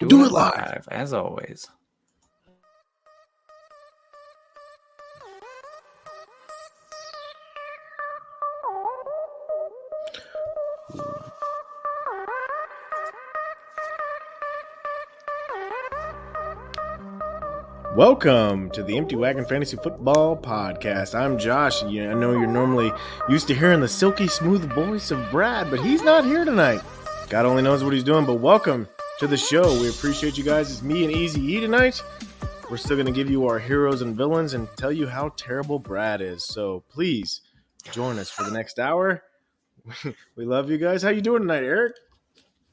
Do it live, as always. Welcome to the Empty Wagon Fantasy Football Podcast. I'm Josh. I know you're normally used to hearing the silky smooth voice of Brad, but he's not here tonight. God only knows what he's doing, but welcome to the show. We appreciate you guys. It's me and Easy E tonight. We're still going to give you our heroes and villains and tell you how terrible Brad is. So please join us for the next hour. We love you guys. How you doing tonight, Eric?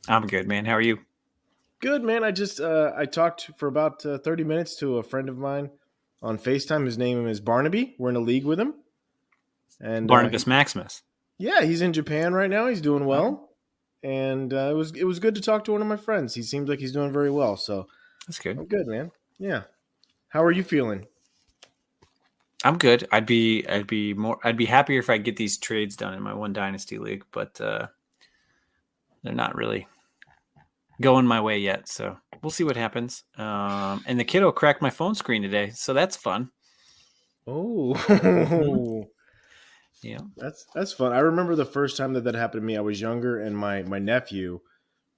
I'm good, man. How are you? Good, man. I just I talked for about 30 minutes to a friend of mine on FaceTime. His name is Barnaby. We're in a league with him. And Barnabas Maximus. Yeah, he's in Japan right now. He's doing well. And it was good to talk to one of my friends. He seems like he's doing very well. So that's good. I'm good, man. Yeah. How are you feeling? I'm good. I'd be happier if I get these trades done in my one dynasty league, but they're not really going my way yet, so we'll see what happens. And the kiddo cracked my phone screen today, so that's fun. Oh, yeah, that's fun. I remember the first time that happened to me. I was younger, and my nephew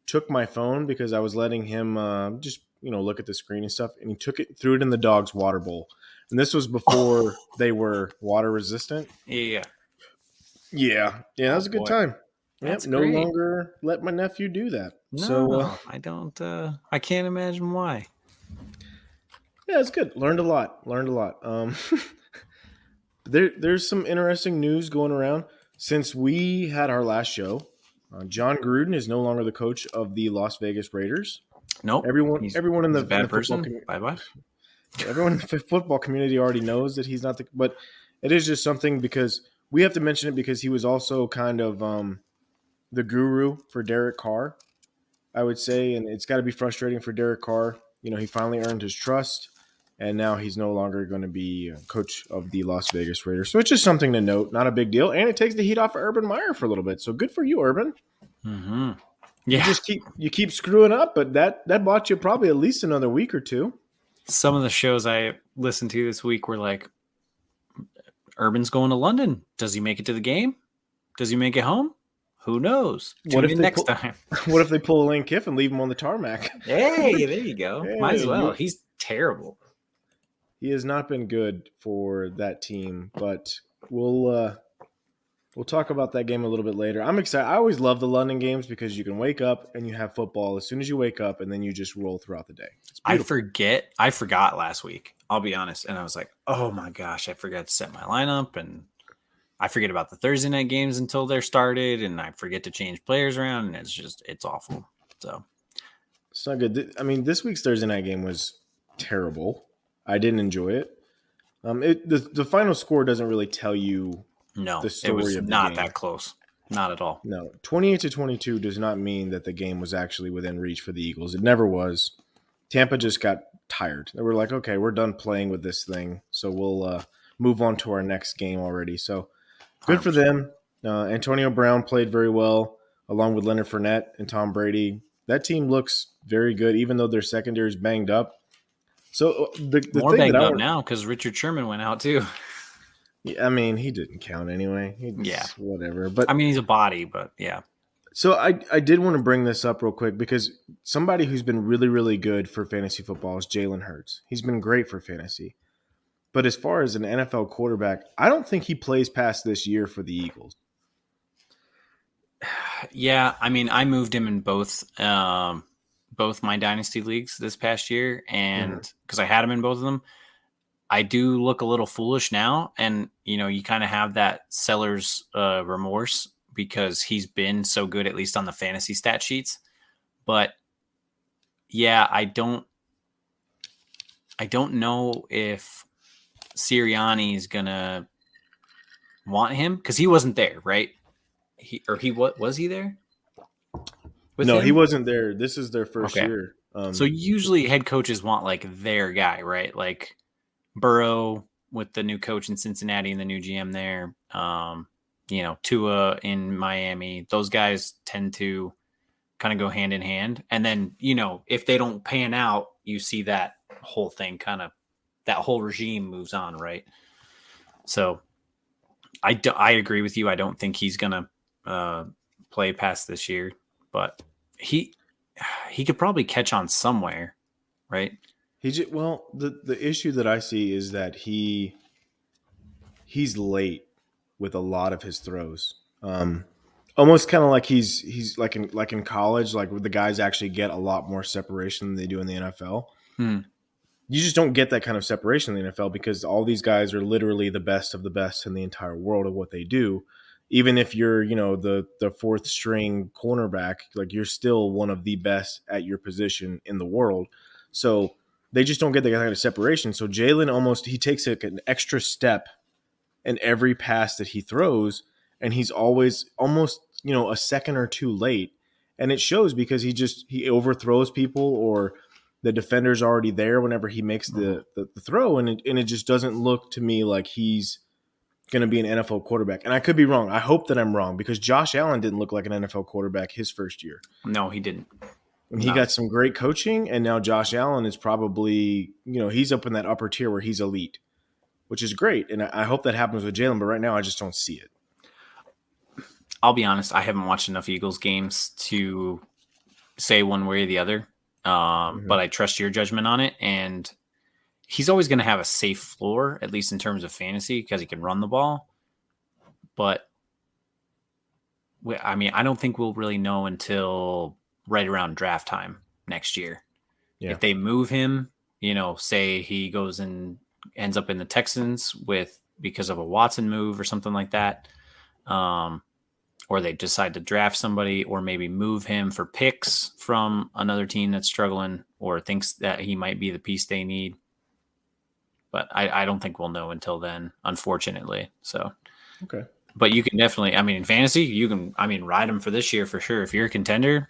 took my phone because I was letting him just look at the screen and stuff, and he took it, threw it in the dog's water bowl. And this was before they were water resistant. Yeah. That was a good time. That's no great. longer let my nephew do that. No, I don't. I can't imagine why. Yeah, it's good. Learned a lot. There's some interesting news going around. Since we had our last show, John Gruden is no longer the coach of the Las Vegas Raiders. Nope. Everyone in the bad person. Bye. Everyone in the football community already knows that he's not but it is just something because we have to mention it because he was also kind of the guru for Derek Carr, I would say, and it's got to be frustrating for Derek Carr. He finally earned his trust, and now he's no longer going to be coach of the Las Vegas Raiders. So it's just something to note, not a big deal, and it takes the heat off of Urban Meyer for a little bit. So good for you, Urban. Mm-hmm. Yeah, you keep screwing up, but that bought you probably at least another week or two. Some of the shows I listened to this week were like, Urban's going to London. Does he make it to the game? Does he make it home? Who knows? Tune in next time. What if they pull a Lane Kiffin and leave him on the tarmac? Hey, there you go. Might as well. He's terrible. He has not been good for that team, but we'll talk about that game a little bit later. I'm excited. I always love the London games because you can wake up and you have football as soon as you wake up, and then you just roll throughout the day. I forgot last week. I'll be honest, and I was like, "Oh my gosh, I forgot to set my lineup," and I forget about the Thursday night games until they're started, and I forget to change players around, and it's awful. So it's not good. I mean, this week's Thursday night game was terrible. I didn't enjoy it. The final score doesn't really tell you. No, the story it was of the not game. that close. Not at all. No, 28-22 does not mean that the game was actually within reach for the Eagles. It never was. Tampa just got tired. They were like, okay, we're done playing with this thing, so we'll move on to our next game already. So good 100%. For them. Antonio Brown played very well, along with Leonard Fournette and Tom Brady. That team looks very good, even though their secondary is banged up. So the more thing banged up now because Richard Sherman went out too. Yeah, I mean, he didn't count anyway. Whatever. But I mean, he's a body, but yeah. So I did want to bring this up real quick because somebody who's been really, really good for fantasy football is Jalen Hurts. He's been great for fantasy. But as far as an NFL quarterback, I don't think he plays past this year for the Eagles. Yeah, I mean, I moved him in both my dynasty leagues this past year, and because I had him in both of them. I do look a little foolish now, and you kind of have that seller's remorse because he's been so good, at least on the fantasy stat sheets. But yeah, I don't know if Sirianni is gonna want him because he wasn't there, right? Was he there? No, he wasn't there. This is their first year. So usually head coaches want like their guy, right? Like Burrow with the new coach in Cincinnati and the new GM there. Tua in Miami. Those guys tend to kind of go hand in hand. And then, if they don't pan out, you see that whole thing that whole regime moves on, right? So I agree with you. I don't think he's going to play past this year, but he could probably catch on somewhere, right? The issue that I see is that he's late with a lot of his throws. Almost kind of like he's like in college, like where the guys actually get a lot more separation than they do in the NFL. You just don't get that kind of separation in the NFL because all these guys are literally the best of the best in the entire world of what they do. Even if you're, the fourth string cornerback, like you're still one of the best at your position in the world. So they just don't get that kind of separation. So Jalen he takes an extra step in every pass that he throws, and he's always almost, a second or two late. And it shows because he overthrows people, or the defender's already there whenever he makes the throw, and it just doesn't look to me like he's going to be an NFL quarterback. And I could be wrong. I hope that I'm wrong because Josh Allen didn't look like an NFL quarterback his first year. No, he didn't. And he got some great coaching, and now Josh Allen is probably, he's up in that upper tier where he's elite, which is great. And I hope that happens with Jalen, but right now I just don't see it. I'll be honest. I haven't watched enough Eagles games to say one way or the other. But I trust your judgment on it. And he's always going to have a safe floor, at least in terms of fantasy, because he can run the ball. But I don't think we'll really know until right around draft time next year. Yeah. If they move him, say he goes and ends up in the Texans because of a Watson move or something like that. Or they decide to draft somebody, or maybe move him for picks from another team that's struggling or thinks that he might be the piece they need. But I don't think we'll know until then, unfortunately. So, okay. But you can definitely, in fantasy, you can, ride him for this year for sure. If you're a contender.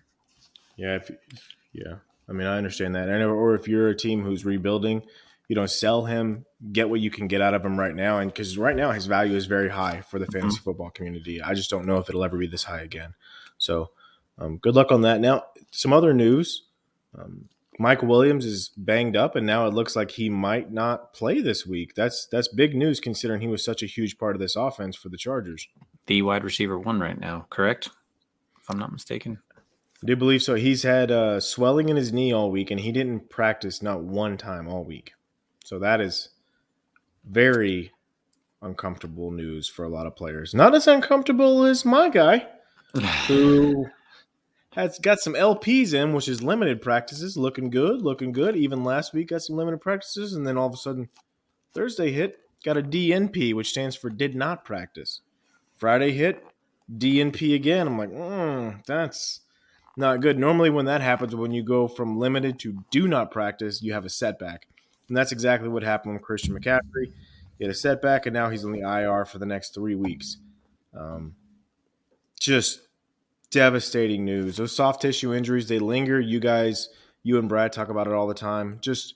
Yeah. I understand that. Or if you're a team who's rebuilding, sell him, get what you can get out of him right now. And because right now his value is very high for the fantasy football community. I just don't know if it'll ever be this high again. So good luck on that. Now, some other news. Mike Williams is banged up, and now it looks like he might not play this week. That's big news considering he was such a huge part of this offense for the Chargers. The wide receiver 1 right now, correct? If I'm not mistaken. I do believe so. He's had swelling in his knee all week, and he didn't practice not one time all week. So that is very uncomfortable news for a lot of players. Not as uncomfortable as my guy, who has got some LPs in, which is limited practices, looking good. Even last week got some limited practices, and then all of a sudden Thursday hit, got a DNP, which stands for did not practice. Friday hit, DNP again. I'm like, that's not good. Normally when that happens, when you go from limited to do not practice, you have a setback. And that's exactly what happened with Christian McCaffrey. He had a setback, and now he's on the IR for the next 3 weeks. Just devastating news. Those soft tissue injuries, they linger. You and Brad talk about it all the time. Just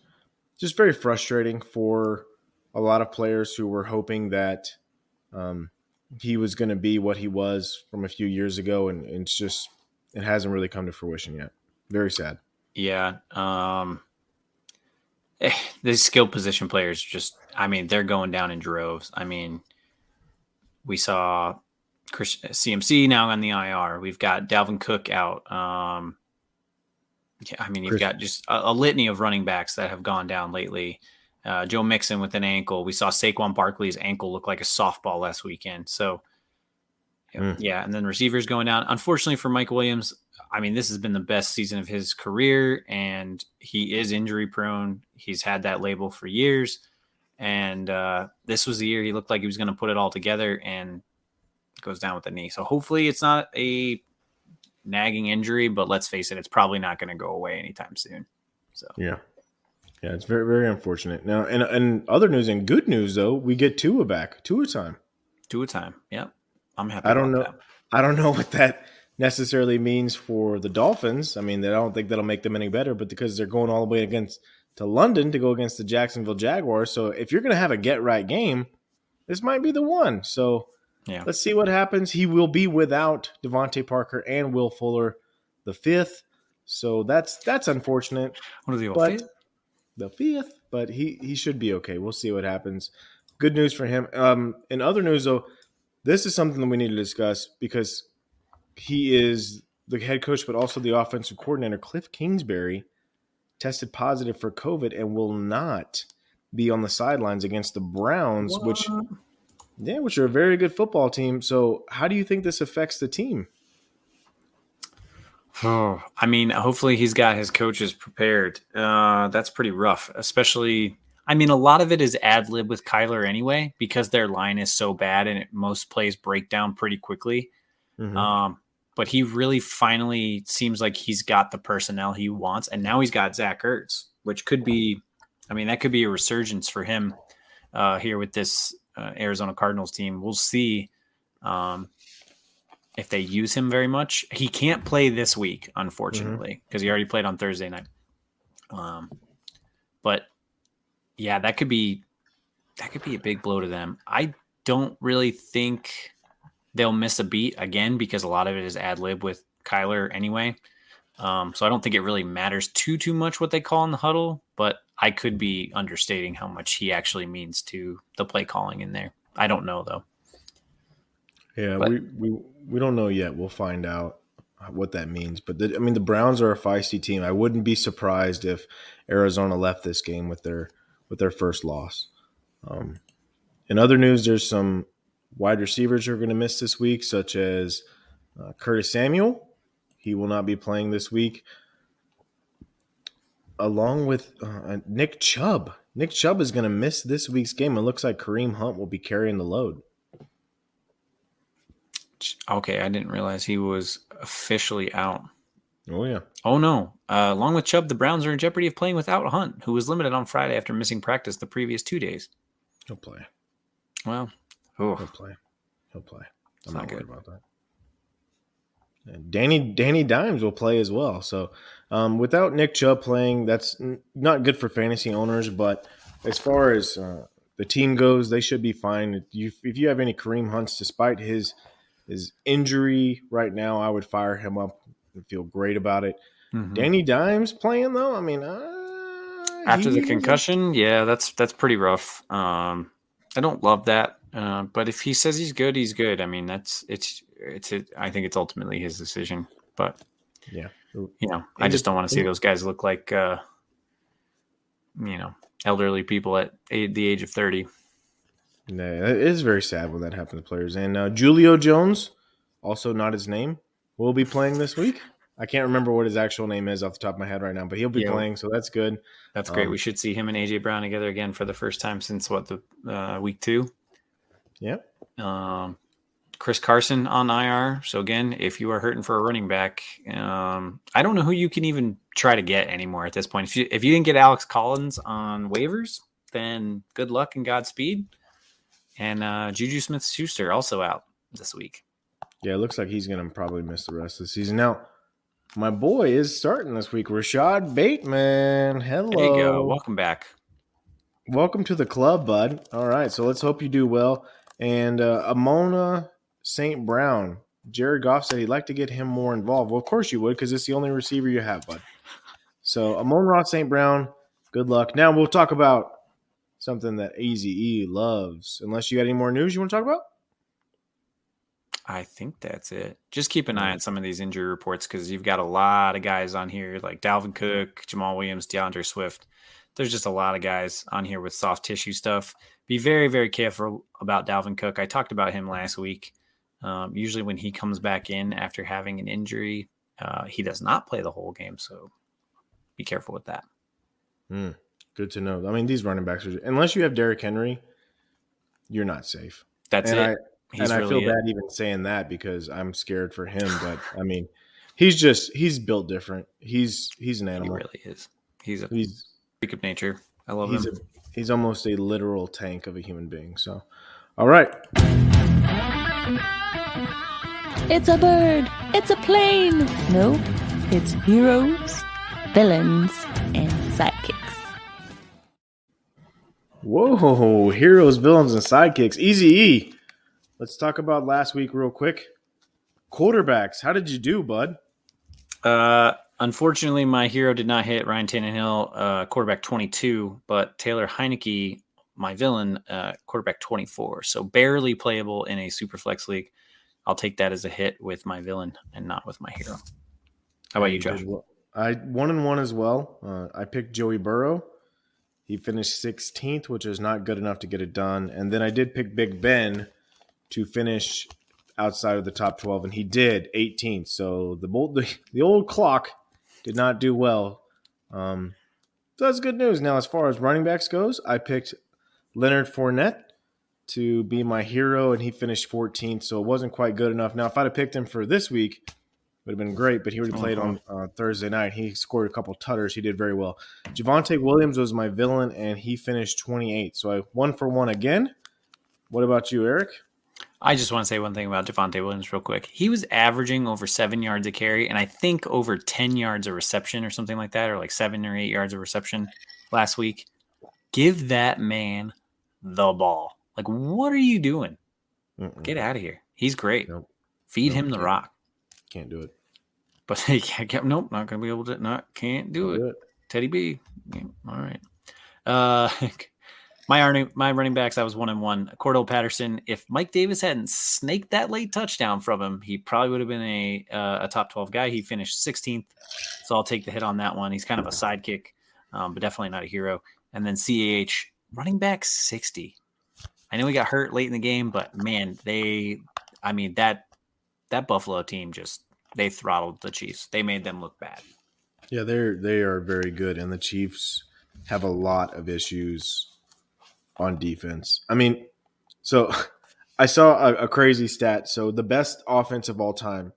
very frustrating for a lot of players who were hoping that he was going to be what he was from a few years ago, and it hasn't really come to fruition yet. Very sad. Yeah. The skill position players they're going down in droves. We saw CMC now on the IR. We've got Dalvin Cook out. You've got just a litany of running backs that have gone down lately. Joe Mixon with an ankle. We saw Saquon Barkley's ankle look like a softball last weekend. So, yeah, and then receivers going down. Unfortunately for Mike Williams, this has been the best season of his career, and he is injury prone. He's had that label for years, and this was the year he looked like he was going to put it all together, and goes down with the knee. So hopefully it's not a nagging injury, but let's face it, it's probably not going to go away anytime soon. So yeah, it's very, very unfortunate. Now, and other news and good news though, we get Tua back. Tua time. Yeah, I'm happy. I don't know what that necessarily means for the Dolphins. I don't think that'll make them any better, but because they're going all the way to London to go against the Jacksonville Jaguars. So if you're going to have a get right game, this might be the one. So yeah, let's see what happens. He will be without Devontae Parker and Will Fuller the 5th. So that's unfortunate. What are the But fifth? the 5th, but he should be okay. We'll see what happens. Good news for him. In other news, though, this is something that we need to discuss because he is the head coach, but also the offensive coordinator. Cliff Kingsbury tested positive for COVID and will not be on the sidelines against the Browns, which are a very good football team. So how do you think this affects the team? Oh, I mean, hopefully he's got his coaches prepared. That's pretty rough, especially. I mean, a lot of it is ad lib with Kyler anyway, because their line is so bad and most plays break down pretty quickly. Mm-hmm. But he really finally seems like he's got the personnel he wants, and now he's got Zach Ertz, which could be, I mean, that could be a resurgence for him here with this Arizona Cardinals team. We'll see if they use him very much. He can't play this week, unfortunately, because he already played on Thursday night. But yeah, that could be a big blow to them. I don't really think they'll miss a beat again because a lot of it is ad lib with Kyler anyway. So I don't think it really matters too much what they call in the huddle, but I could be understating how much he actually means to the play calling in there. I don't know though. Yeah, but we don't know yet. We'll find out what that means. But the Browns are a feisty team. I wouldn't be surprised if Arizona left this game with their first loss. In other news, there's some wide receivers who are going to miss this week, such as Curtis Samuel. He will not be playing this week, along with Nick Chubb. Nick Chubb is going to miss this week's game. It looks like Kareem Hunt will be carrying the load. Okay, I didn't realize he was officially out. Oh, yeah. Oh, no. Along with Chubb, the Browns are in jeopardy of playing without Hunt, who was limited on Friday after missing practice the previous 2 days. He'll play. Well, He'll play. I'm not good worried about that. And Danny Dimes will play as well. So without Nick Chubb playing, that's not good for fantasy owners. But as far as the team goes, they should be fine. If you have any Kareem Hunts, despite his injury right now, I would fire him up and feel great about it. Mm-hmm. Danny Dimes playing though, I mean, after the concussion, yeah, that's pretty rough. I don't love that, but if he says he's good, he's good. I mean, I think it's ultimately his decision. But yeah, I just don't want to see those guys look like elderly people at the age of 30. No, it is very sad when that happens to players. And Julio Jones, also not his name, will be playing this week. I can't remember what his actual name is off the top of my head right now, but he'll be playing, so that's good. That's great. We should see him and A.J. Brown together again for the first time since, the week 2? Yep. Chris Carson on IR. So, again, if you are hurting for a running back, I don't know who you can even try to get anymore at this point. If you didn't get Alex Collins on waivers, then good luck and Godspeed. And Juju Smith-Schuster also out this week. Yeah, it looks like he's going to probably miss the rest of the season. Now, my boy is starting this week. Rashad Bateman. Hello. There you go. Welcome back. Welcome to the club, bud. All right, so let's hope you do well. And Amona St. Brown. Jared Goff said he'd like to get him more involved. Well, of course you would, because it's the only receiver you have, bud. So Amon-Ra St. Brown, good luck. Now we'll talk about something that AZE loves. Unless you got any more news you want to talk about? I think that's it. Just keep an eye on some of these injury reports because you've got a lot of guys on here like Dalvin Cook, Jamal Williams, DeAndre Swift. There's just a lot of guys on here with soft tissue stuff. Be very, very careful about Dalvin Cook. I talked about him last week. Usually when he comes back in after having an injury, he does not play the whole game. So be careful with that. Good to know. I mean, these running backs, unless you have Derrick Henry, you're not safe. That's it. I feel bad even saying that because I'm scared for him. But I mean, he's built different. He's an animal. He really is. He's a freak of nature. I love him. He's almost a literal tank of a human being. So, all right. It's a bird. It's a plane. Nope. It's heroes, villains, and sidekicks. Whoa, heroes, villains, and sidekicks. Easy. Let's talk about last week real quick. Quarterbacks, how did you do, bud? Unfortunately, my hero did not hit Ryan Tannehill, quarterback 22, but Taylor Heineke, my villain, quarterback 24. So barely playable in a super flex league. I'll take that as a hit with my villain and not with my hero. How about you, Josh? I 1-1 as well. I picked Joey Burrow. He finished 16th, which is not good enough to get it done. And then I did pick Big Ben to finish outside of the top 12, and he did 18th. So the old clock did not do well. So that's good news. Now, as far as running backs goes, I picked Leonard Fournette to be my hero, and he finished 14th, so it wasn't quite good enough. Now, if I'd have picked him for this week, it would have been great, but he already played on Thursday night. He scored a couple tutters. He did very well. Javonte Williams was my villain, and he finished 28th, so I 1-for-1 again. What about you, Eric? I just want to say one thing about Davonte Williams real quick. He was averaging over 7 yards a carry, and I think over 10 yards a reception or something like that, or like 7 or 8 yards of reception last week. Give that man the ball. Like, what are you doing? Get out of here. He's great. Nope. Feed him the rock. Can't do it. But nope, not going to be able to. Can't do it. Teddy B. Yeah, all right. My running backs, I was 1-1. Cordell Patterson. If Mike Davis hadn't snaked that late touchdown from him, he probably would have been a top 12 guy. He finished 16th, so I'll take the hit on that one. He's kind of a sidekick, but definitely not a hero. And then CAH, running back 60. I know he got hurt late in the game, but man, that Buffalo team they throttled the Chiefs. They made them look bad. Yeah, they are very good, and the Chiefs have a lot of issues on defense. I mean, so I saw a crazy stat. So the best offense of all time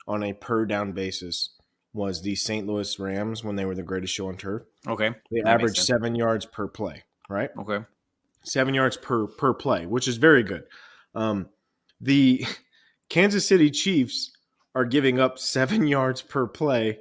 on a per down basis was the St. Louis Rams when they were the greatest show on turf. Okay. They averaged 7 yards per play, right? Okay. 7 yards per play, which is very good. The Kansas City Chiefs are giving up 7 yards per play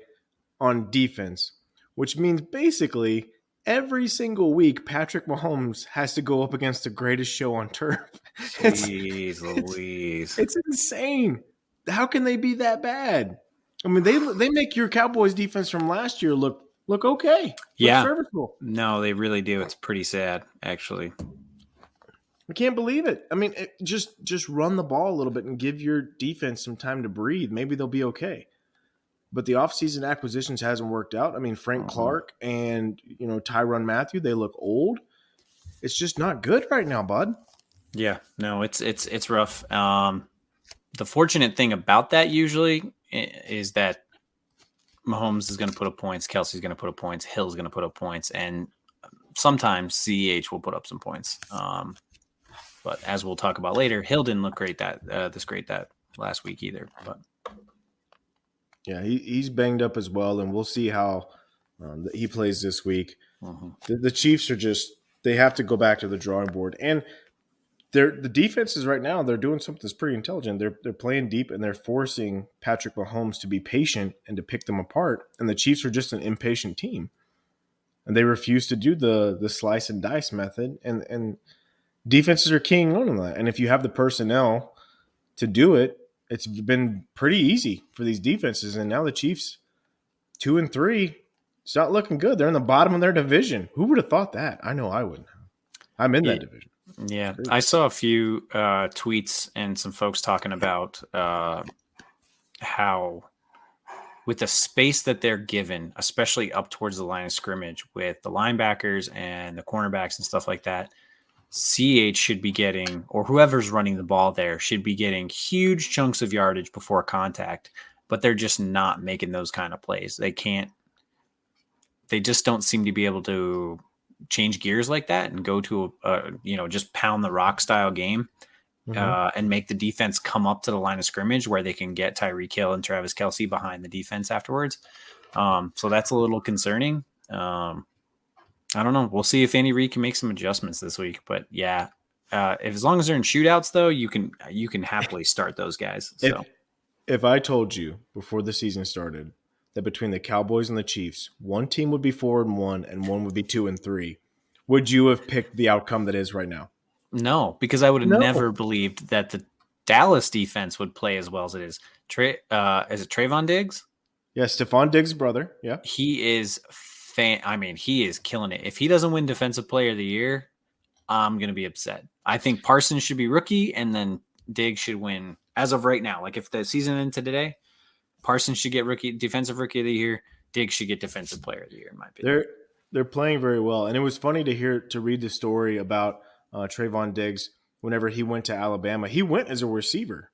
on defense, which means basically every single week Patrick Mahomes has to go up against the greatest show on turf. Jeez Louise. It's insane. How can they be that bad? I mean, they make your Cowboys defense from last year look okay. Yeah. Serviceable. No, they really do. It's pretty sad, actually. I can't believe it. I mean, just run the ball a little bit and give your defense some time to breathe. Maybe they'll be okay. But the offseason acquisitions hasn't worked out. I mean, Frank Clark and Tyrann Mathieu, they look old. It's just not good right now, bud. Yeah, no, it's rough. The fortunate thing about that usually is that Mahomes is going to put up points, Kelsey's going to put up points, Hill's going to put up points, and sometimes CEH will put up some points. But as we'll talk about later, Hill didn't look great that last week either. But yeah, he's banged up as well, and we'll see how he plays this week. The Chiefs are they have to go back to the drawing board, and the defenses right now, they're doing something that's pretty intelligent. They're playing deep, and they're forcing Patrick Mahomes to be patient and to pick them apart. And the Chiefs are just an impatient team, and they refuse to do the slice and dice method. And defenses are keying on that. And if you have the personnel to do it, it's been pretty easy for these defenses. And now the Chiefs, 2-3, it's not looking good. They're in the bottom of their division. Who would have thought that? I know I wouldn't. I'm in that division. Yeah, I saw a few tweets and some folks talking about how with the space that they're given, especially up towards the line of scrimmage with the linebackers and the cornerbacks and stuff like that, CH should be getting, or whoever's running the ball there should be getting huge chunks of yardage before contact, but they're just not making those kind of plays. They just don't seem to be able to change gears like that and go to just pound the rock style game and make the defense come up to the line of scrimmage where they can get Tyreek Hill and Travis Kelce behind the defense afterwards. So that's a little concerning. I don't know. We'll see if Andy Reid can make some adjustments this week, but yeah, as long as they're in shootouts though, you can happily start those guys. So if I told you before the season started that between the Cowboys and the Chiefs, one team would be 4-1 and one would be 2-3, would you have picked the outcome that is right now? No, because I would have never believed that the Dallas defense would play as well as it is. Is it Trayvon Diggs? Yeah, Stephon Diggs' brother. Yeah. He is he is killing it. If he doesn't win Defensive Player of the Year, I'm going to be upset. I think Parsons should be rookie, and then Diggs should win as of right now. Like if the season ended today, Parsons should get Defensive Rookie of the Year. Diggs should get Defensive Player of the Year, in my opinion. They're playing very well, and it was funny to read the story about Trayvon Diggs whenever he went to Alabama. He went as a receiver.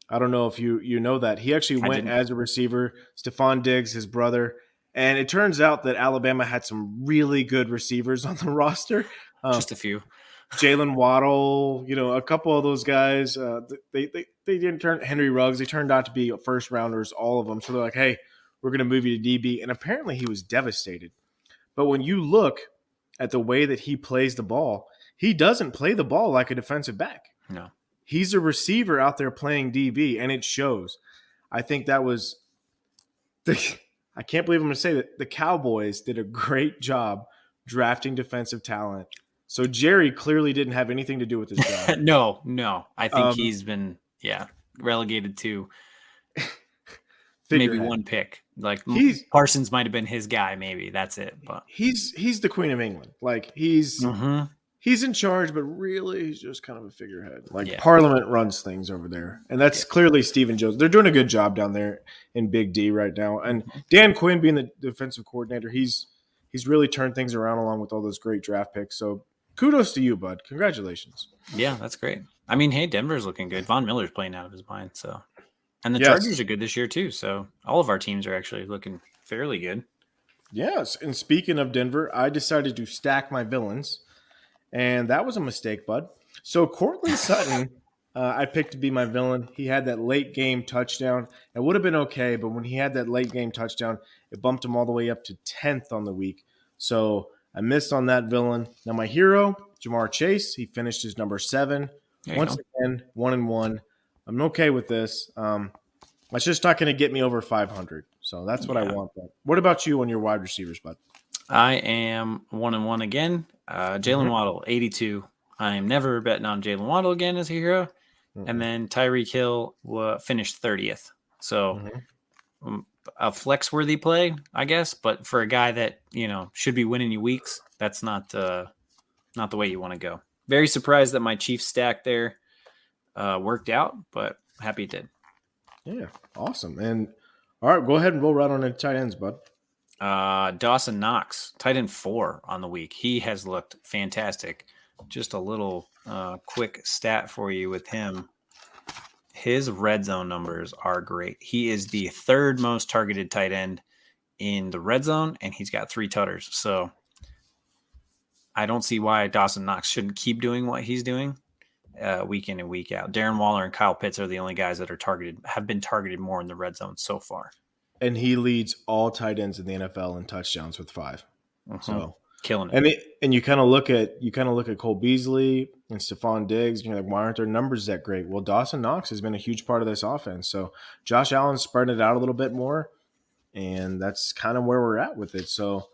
I don't know if you know that he actually went as a receiver. Stephon Diggs, his brother, and it turns out that Alabama had some really good receivers on the roster. Just a few. Jalen Waddle, a couple of those guys. They didn't turn Henry Ruggs. They turned out to be first rounders, all of them. So they're like, hey, we're going to move you to DB. And apparently he was devastated. But when you look at the way that he plays the ball, he doesn't play the ball like a defensive back. No. He's a receiver out there playing DB, and it shows. I think that was I can't believe I'm going to say that the Cowboys did a great job drafting defensive talent. So Jerry clearly didn't have anything to do with this job. No. I think he's been relegated to maybe one pick. Like Parsons might have been his guy, maybe. That's it. But he's the Queen of England. Like he's in charge, but really he's just kind of a figurehead. Like Parliament runs things over there. And that's clearly Stephen Jones. They're doing a good job down there in Big D right now. And Dan Quinn being the defensive coordinator, he's really turned things around along with all those great draft picks. So kudos to you, bud. Congratulations. Yeah, that's great. I mean, hey, Denver's looking good. Von Miller's playing out of his mind. So, and the Chargers are good this year too. So all of our teams are actually looking fairly good. Yes. And speaking of Denver, I decided to stack my villains, and that was a mistake, bud. So Cortland Sutton, I picked to be my villain. He had that late game touchdown. It would have been okay, but when he had that late game touchdown, it bumped him all the way up to 10th on the week. So I missed on that villain. Now my hero, Jamar Chase, he finished his number 7. Once again, 1-1. I'm okay with this. It's just not going to get me over 500. So that's what I want. But what about you on your wide receivers, bud? I am 1-1 again. Jalen Waddle, 82. I am never betting on Jalen Waddle again as a hero. And then Tyreek Hill finished 30th. So a flex-worthy play, I guess. But for a guy that, should be winning you weeks, that's not the way you want to go. Very surprised that my Chiefs stack there worked out, but happy it did. Yeah, awesome. And all right, go ahead and roll right on into tight ends, bud. Dawson Knox, tight end 4 on the week. He has looked fantastic. Just a little quick stat for you with him. His red zone numbers are great. He is the 3rd most targeted tight end in the red zone, and he's got 3 tutters. So I don't see why Dawson Knox shouldn't keep doing what he's doing week in and week out. Darren Waller and Kyle Pitts are the only guys that have been targeted more in the red zone so far. And he leads all tight ends in the NFL in touchdowns with 5. So killing it. And you kind of look at Cole Beasley and Stephon Diggs. You're like, why aren't their numbers that great? Well, Dawson Knox has been a huge part of this offense. So Josh Allen's spreading it out a little bit more, and that's kind of where we're at with it. So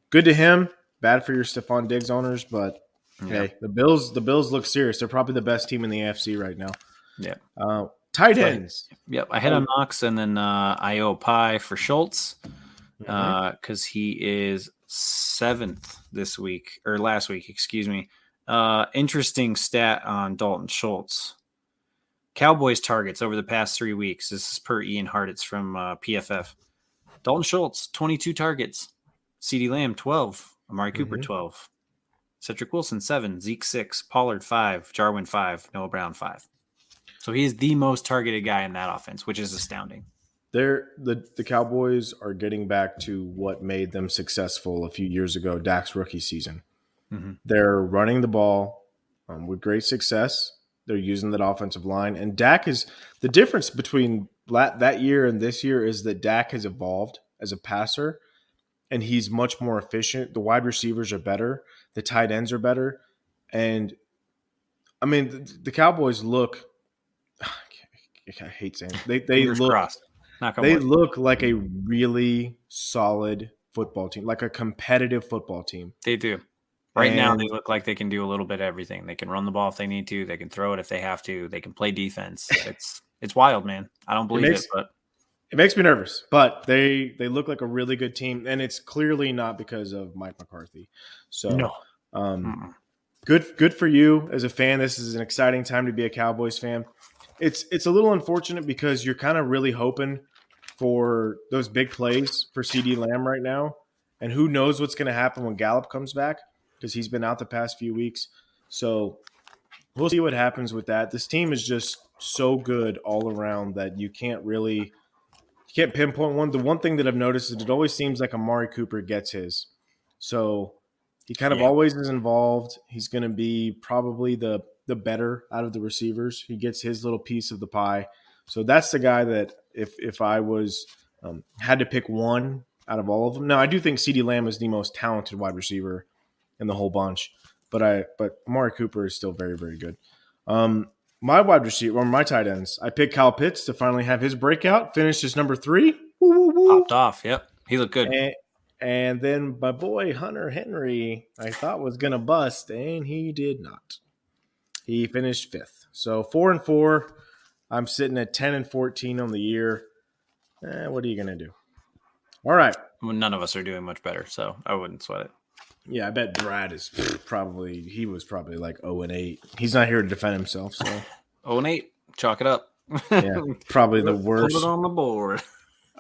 good to him. Bad for your Stephon Diggs owners, but hey, the Bills look serious. They're probably the best team in the AFC right now. Yeah. Tight ends. Yep. I had on Knox, and then I owe Pie for Schultz because he is 7th last week, excuse me. Interesting stat on Dalton Schultz. Cowboys targets over the past 3 weeks. This is per Ian Hart. It's from PFF. Dalton Schultz, 22 targets. CeeDee Lamb, 12. Amari Cooper, 12. Cedric Wilson, 7. Zeke, 6. Pollard, 5. Jarwin, 5. Noah Brown, 5. So he is the most targeted guy in that offense, which is astounding. The Cowboys are getting back to what made them successful a few years ago, Dak's rookie season. They're running the ball with great success. They're using that offensive line. And Dak is – the difference between that year and this year is that Dak has evolved as a passer, and he's much more efficient. The wide receivers are better. The tight ends are better. And, I mean, the Cowboys look – I hate saying it. They look like a really solid football team, like a competitive football team. They do. Right now, they look like they can do a little bit of everything. They can run the ball if they need to. They can throw it if they have to. They can play defense. It's wild, man. I don't believe it, but It makes me nervous, but they look like a really good team, and it's clearly not because of Mike McCarthy. So, good for you as a fan. This is an exciting time to be a Cowboys fan. It's a little unfortunate because you're kind of really hoping for those big plays for CD Lamb right now, and who knows what's going to happen when Gallup comes back because he's been out the past few weeks. So we'll see what happens with that. This team is just so good all around that you can't pinpoint one. The one thing that I've noticed is it always seems like Amari Cooper gets his. So he kind of always is involved. He's going to be probably the better out of the receivers. He gets his little piece of the pie. So that's the guy that if I was had to pick one out of all of them. Now, I do think CeeDee Lamb is the most talented wide receiver in the whole bunch, but Amari Cooper is still very, very good. My wide receiver, or my tight ends, I picked Kyle Pitts to finally have his breakout, finished as number 3. Woo, woo, woo. Popped off, yep. He looked good. And then my boy Hunter Henry, I thought was going to bust, and he did not. He finished 5th. So 4-4. I'm sitting at 10-14 on the year. What are you going to do? All right. Well, none of us are doing much better, so I wouldn't sweat it. Yeah, I bet Brad is probably like 0-8. He's not here to defend himself, so 0-8, chalk it up. Yeah, probably the worst. Put it on the board.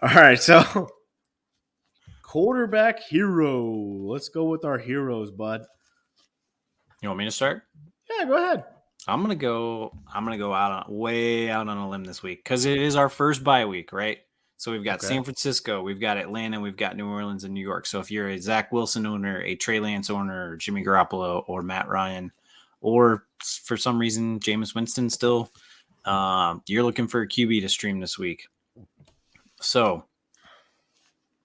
All right, so quarterback hero. Let's go with our heroes, bud. You want me to start? Yeah, go ahead. I'm gonna go way out on a limb this week because it is our first bye week, right? So we've got San Francisco, we've got Atlanta, we've got New Orleans and New York. So if you're a Zach Wilson owner, a Trey Lance owner, or Jimmy Garoppolo, or Matt Ryan, or for some reason Jameis Winston still, you're looking for a QB to stream this week. So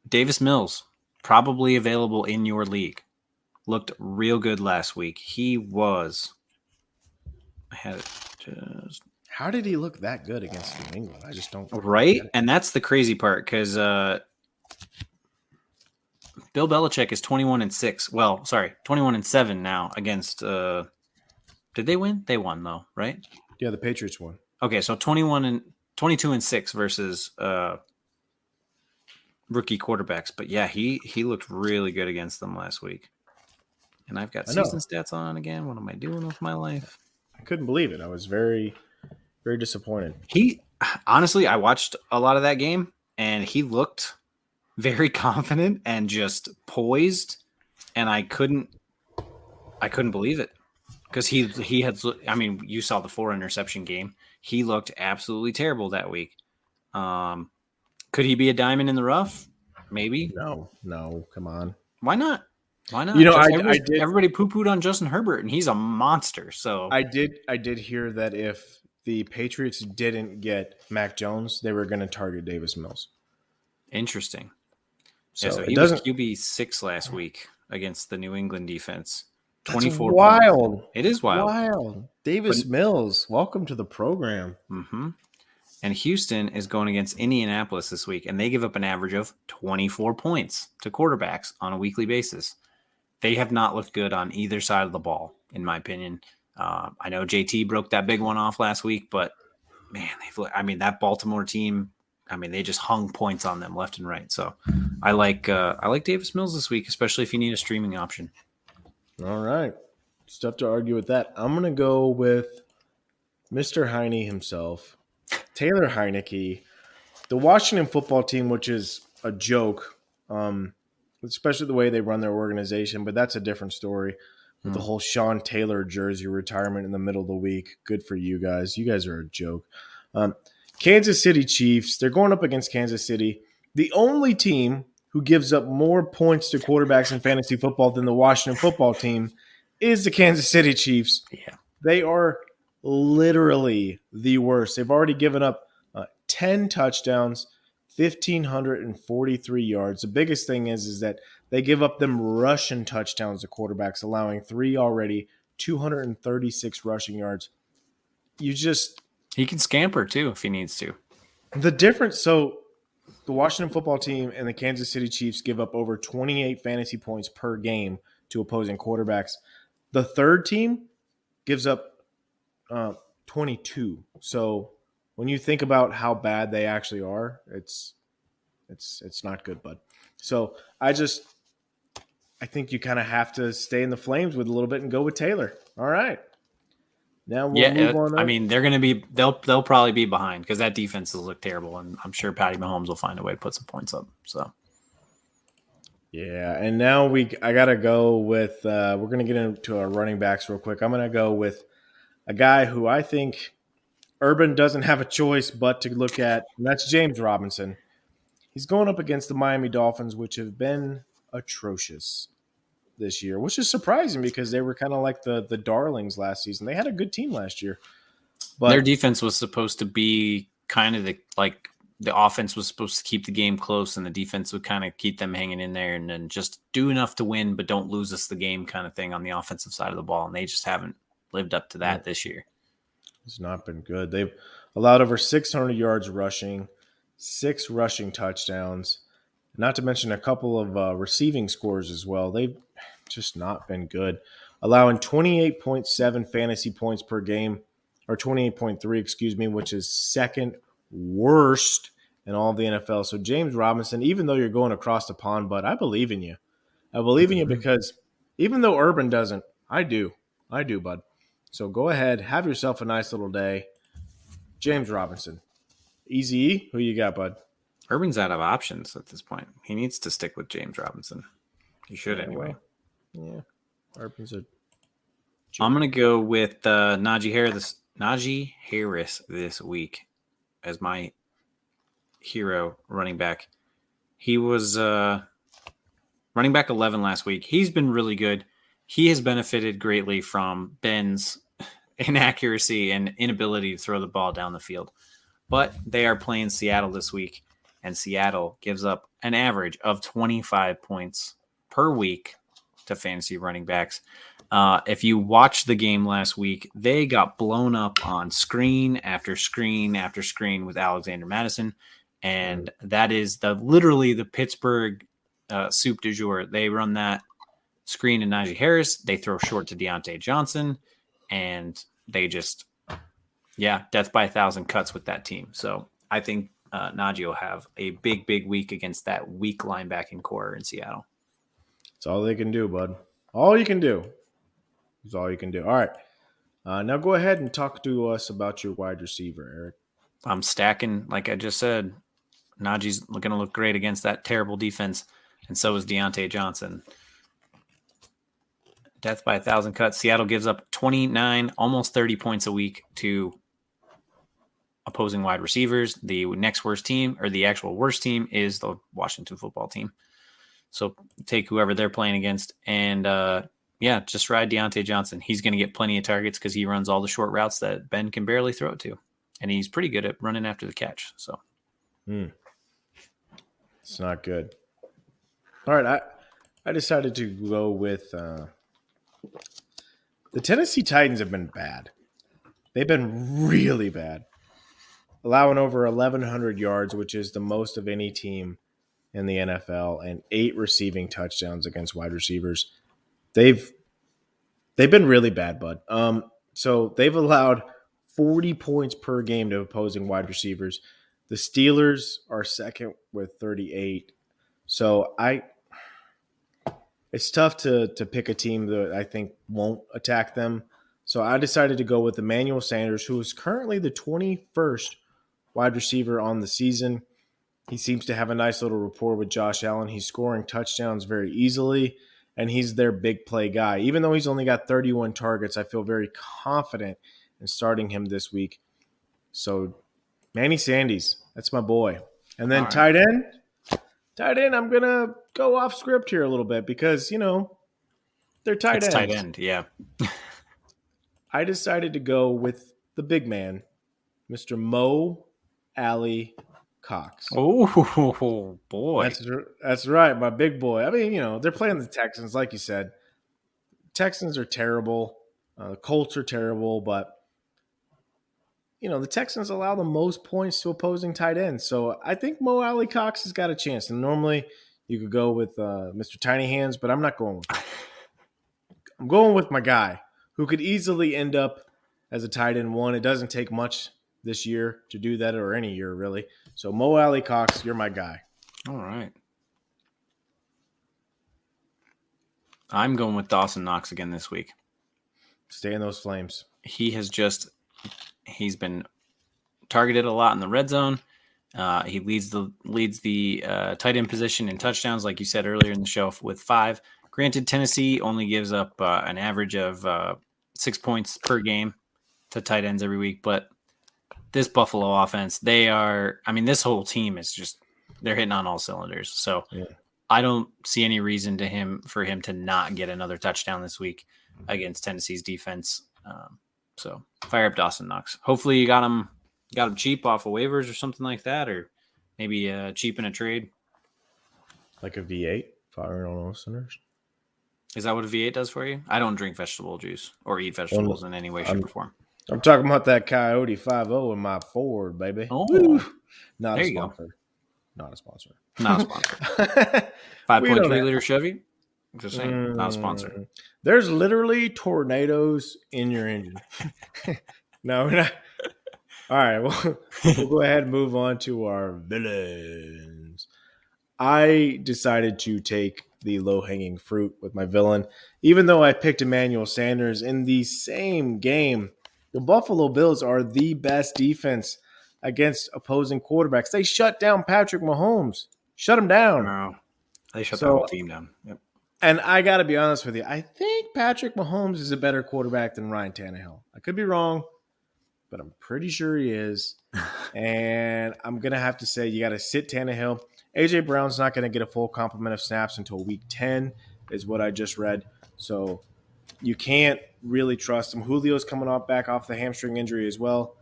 Davis Mills, probably available in your league, looked real good last week. He was. I had it just. How did he look that good against New England? I just don't. Right? And that's the crazy part because Bill Belichick is 21-6. Well, sorry, 21-7 now against. Did they win? They won though, right? Yeah, the Patriots won. Okay, so 22-6 versus rookie quarterbacks. But yeah, he looked really good against them last week. And I've got season stats on again. What am I doing with my life? I couldn't believe it. I was very, very disappointed. Honestly, I watched a lot of that game, and he looked very confident and just poised, and I couldn't believe it because he had. I mean, you saw the 4 interception game. He looked absolutely terrible that week. Could he be a diamond in the rough? Maybe. No, come on. Why not? Why not? You know, everybody poo-pooed on Justin Herbert, and he's a monster. So I did hear that if the Patriots didn't get Mac Jones, they were going to target Davis Mills. Interesting. So, yeah, so he was QB6 last week against the New England defense. 24 wild. Points. It is wild. Wild. Davis Mills, welcome to the program. Mm-hmm. And Houston is going against Indianapolis this week, and they give up an average of 24 points to quarterbacks on a weekly basis. They have not looked good on either side of the ball, in my opinion. I know JT broke that big one off last week, but man, that Baltimore team, they just hung points on them left and right. So I like Davis Mills this week, especially if you need a streaming option. All right. It's tough to argue with that. I'm going to go with Mr. Heine himself, Taylor Heineke, the Washington football team, which is a joke, especially the way they run their organization, but that's a different story. With the whole Sean Taylor jersey retirement in the middle of the week. Good for you guys. You guys are a joke. Kansas City Chiefs, they're going up against Kansas City. The only team who gives up more points to quarterbacks in fantasy football than the Washington football team is the Kansas City Chiefs. Yeah. They are literally the worst. They've already given up 10 touchdowns, 1,543 yards. The biggest thing is that they give up them rushing touchdowns to quarterbacks, allowing 3 already, 236 rushing yards. He can scamper too if he needs to. The difference, so the Washington football team and the Kansas City Chiefs give up over 28 fantasy points per game to opposing quarterbacks. The third team gives up 22. So when you think about how bad they actually are, it's not good, bud. So I think you kind of have to stay in the flames with a little bit and go with Taylor. All right. Now we'll move on. I mean, they're going to be they'll probably be behind because that defense will look terrible, and I'm sure Patty Mahomes will find a way to put some points up. So, yeah, and now I gotta go with. We're gonna get into our running backs real quick. I'm gonna go with a guy who I think Urban doesn't have a choice but to look at, and that's James Robinson. He's going up against the Miami Dolphins, which have been atrocious this year, which is surprising because they were kind of like the darlings last season. They had a good team last year. But their defense was supposed to be kind of the offense was supposed to keep the game close, and the defense would kind of keep them hanging in there and then just do enough to win, but don't lose us the game kind of thing on the offensive side of the ball. And they just haven't lived up to that this year. It's not been good. They've allowed over 600 yards rushing, 6 rushing touchdowns, not to mention a couple of receiving scores as well. They've just not been good. Allowing 28.7 fantasy points per game, or 28.3, excuse me, which is second worst in all of the NFL. So James Robinson, even though you're going across the pond, bud, I believe in you. I believe in you because even though Urban doesn't, I do. I do, bud. So go ahead, have yourself a nice little day. James Robinson. Easy, who you got, bud? Urban's out of options at this point. He needs to stick with James Robinson. He should anyway. Yeah. Urban's a... I'm going to go with Najee Harris this week as my hero running back. He was running back 11 last week. He's been really good. He has benefited greatly from Ben's inaccuracy and inability to throw the ball down the field. But they are playing Seattle this week, and Seattle gives up an average of 25 points per week to fantasy running backs. If you watched the game last week, they got blown up on screen after screen after screen with Alexander Madison, and that is literally the Pittsburgh soup du jour. They run that screen to Najee Harris, they throw short to Deontay Johnson, and they just, death by 1,000 cuts with that team. So I think Najee will have a big, big week against that weak linebacking core in Seattle. That's all they can do, bud. All you can do. Is all you can do. All right. Now go ahead and talk to us about your wide receiver, Eric. I'm stacking, like I just said. Najee's going to look great against that terrible defense, and so is Deontay Johnson. Death by 1,000 cuts. Seattle gives up 29, almost 30 points a week to opposing wide receivers. The next worst team, or the actual worst team, is the Washington football team. So take whoever they're playing against, and just ride Deontay Johnson. He's going to get plenty of targets because he runs all the short routes that Ben can barely throw it to, and he's pretty good at running after the catch. So, it's not good. All right, I decided to go with the Tennessee Titans have been bad. They've been really bad, allowing over 1,100 yards, which is the most of any team in the NFL, and 8 receiving touchdowns against wide receivers. They've been really bad, bud. So they've allowed 40 points per game to opposing wide receivers. The Steelers are second with 38. So it's tough to pick a team that I think won't attack them. So I decided to go with Emmanuel Sanders, who is currently the 21st wide receiver on the season. He seems to have a nice little rapport with Josh Allen. He's scoring touchdowns very easily, and he's their big play guy. Even though he's only got 31 targets, I feel very confident in starting him this week. So Manny Sandys, that's my boy. And then tight end, I'm going to go off script here a little bit because, they're tight ends. Tight end, yeah. I decided to go with the big man, Mr. Mo Alley Cox. Oh, boy. That's right, my big boy. I mean, they're playing the Texans, like you said. Texans are terrible. The Colts are terrible, but, the Texans allow the most points to opposing tight ends. So I think Mo Alley Cox has got a chance. And normally you could go with Mr. Tiny Hands, but I'm not going with him. I'm going with my guy who could easily end up as a tight end one. It doesn't take much this year to do that, or any year really. So Mo Alley Cox, you're my guy. All right. I'm going with Dawson Knox again this week. Stay in those flames. He's been targeted a lot in the red zone. He leads the tight end position in touchdowns, like you said earlier in the show, with 5. Granted, Tennessee only gives up an average of 6 points per game to tight ends every week, but this Buffalo offense, this whole team is just, they're hitting on all cylinders. So yeah. I don't see any reason for him to not get another touchdown this week against Tennessee's defense. So fire up Dawson Knox. Hopefully you got him cheap off of waivers or something like that, or maybe cheap in a trade. Like a V8, firing on all listeners. Is that what a V8 does for you? I don't drink vegetable juice or eat vegetables in any way, shape, or form. I'm talking about that Coyote 5.0 in my Ford, baby. Oh, not there a you sponsor. go. Not a sponsor. Not a sponsor. 5.3 liter Chevy. Just saying, not a sponsor. There's literally tornadoes in your engine. No, we're not. All right, we'll go ahead and move on to our villains. I decided to take the low-hanging fruit with my villain. Even though I picked Emmanuel Sanders in the same game, the Buffalo Bills are the best defense against opposing quarterbacks. They shut down Patrick Mahomes. Shut him down. No, they shut the whole team down. Yep. And I got to be honest with you. I think Patrick Mahomes is a better quarterback than Ryan Tannehill. I could be wrong, but I'm pretty sure he is. And I'm going to have to say you got to sit Tannehill. A.J. Brown's not going to get a full complement of snaps until week 10 is what I just read. So you can't really trust him. Julio's coming back off the hamstring injury as well.